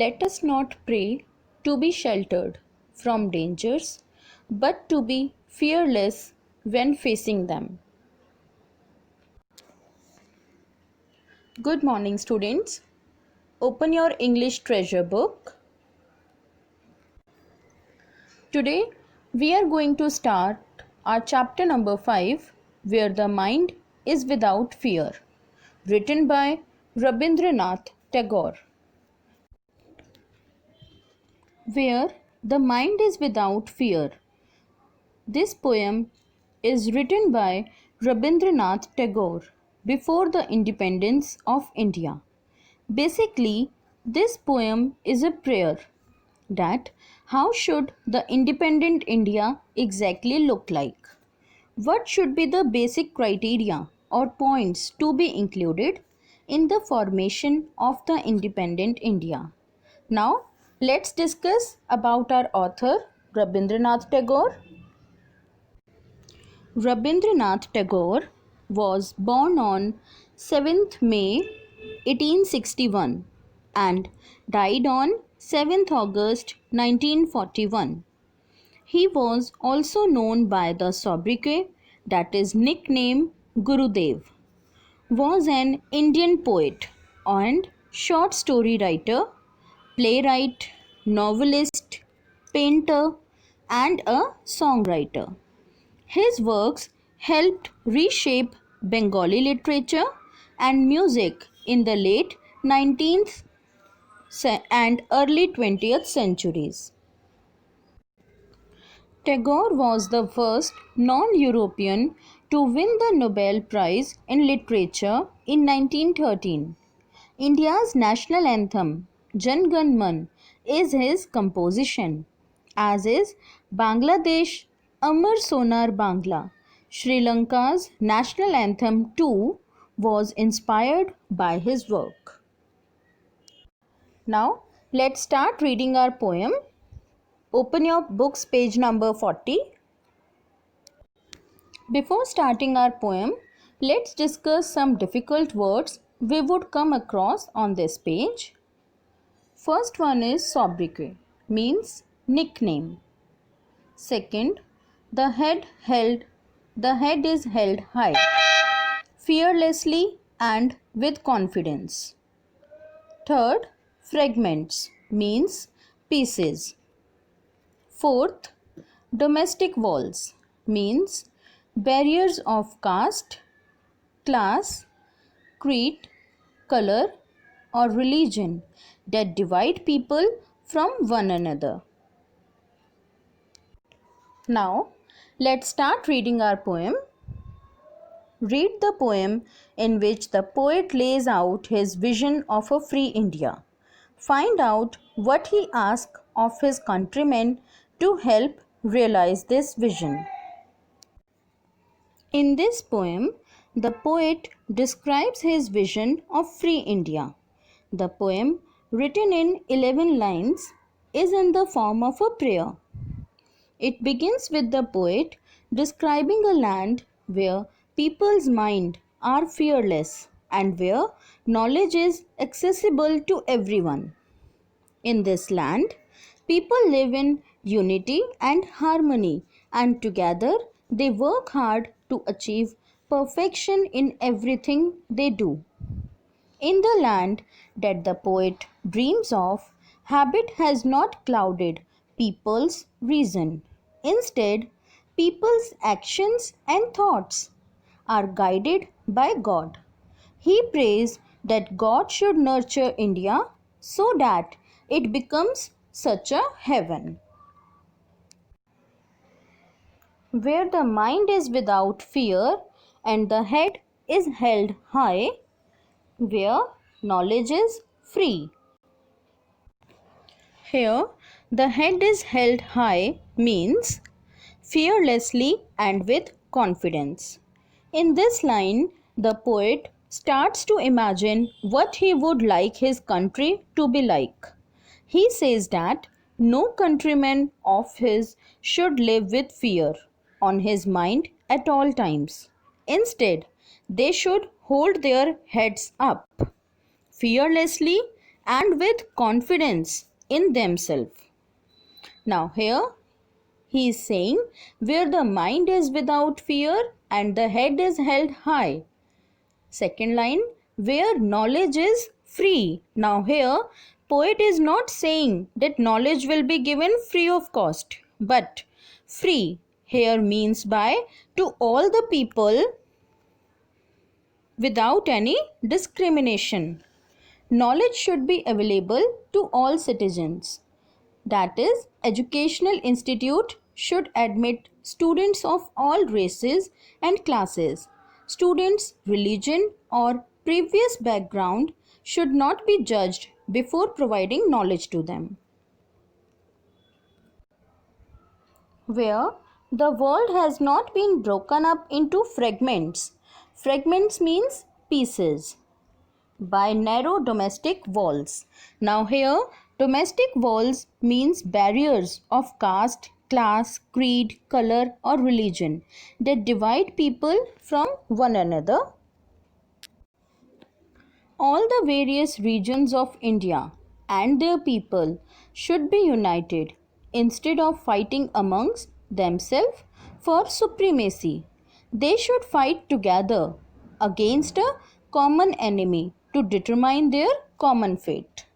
Let us not pray to be sheltered from dangers, but to be fearless when facing them. Good morning, students. Open your English treasure book. Today, we are going to start our chapter number 5, Where the Mind is Without Fear, written by Rabindranath Tagore. Where the Mind is Without Fear. This poem is written by Rabindranath Tagore before the independence of India. Basically, this poem is a prayer that how should the independent India exactly look like? What should be the basic criteria or points to be included in the formation of the independent India? Now, let's discuss about our author Rabindranath Tagore. Rabindranath Tagore was born on 7th May 1861 and died on 7th August 1941. He was also known by the sobriquet, that is nickname Gurudev, was an Indian poet and short story writer, playwright, novelist, painter and a songwriter. His works helped reshape Bengali literature and music in the late 19th and early 20th centuries. Tagore was the first non-European to win the Nobel Prize in Literature in 1913. India's national anthem, Jan Gan Man, is his composition, as is Bangladesh Amar Sonar Bangla. Sri Lanka's national anthem too was inspired by his work. Now, let's start reading our poem. Open your books, page number 40. Before starting our poem, let's discuss some difficult words we would come across on this page. First one is sobriquet, means nickname. Second, the head is held high, fearlessly and with confidence. Third, fragments, means pieces. Fourth, domestic walls, means barriers of caste, class, creed, color or religion that divide people from one another. Now, let's start reading our poem. Read the poem in which the poet lays out his vision of a free India. Find out what he asks of his countrymen to help realize this vision. In this poem, the poet describes his vision of free India. The poem, written in 11 lines, is in the form of a prayer. It begins with the poet describing a land where people's minds are fearless and where knowledge is accessible to everyone. In this land, people live in unity and harmony, and together they work hard to achieve perfection in everything they do. In the land that the poet dreams of, habit has not clouded people's reason. Instead, people's actions and thoughts are guided by God. He prays that God should nurture India so that it becomes such a heaven. Where the mind is without fear and the head is held high, where knowledge is free. Here, the head is held high means fearlessly and with confidence. In this line, the poet starts to imagine what he would like his country to be like. He says that no countryman of his should live with fear on his mind at all times. Instead, they should hold their heads up fearlessly and with confidence in themselves. Now, here he is saying, where the mind is without fear and the head is held high. Second line, where knowledge is free. Now, here, poet is not saying that knowledge will be given free of cost, but free here means by to all the people without any discrimination. Knowledge should be available to all citizens. That is, educational institute should admit students of all races and classes. Students' religion or previous background should not be judged before providing knowledge to them. Where the world has not been broken up into fragments. Fragments means pieces by narrow domestic walls. Now, here, domestic walls means barriers of caste, class, creed, color, or religion that divide people from one another. All the various regions of India and their people should be united instead of fighting amongst themselves for supremacy. They should fight together against a common enemy to determine their common fate.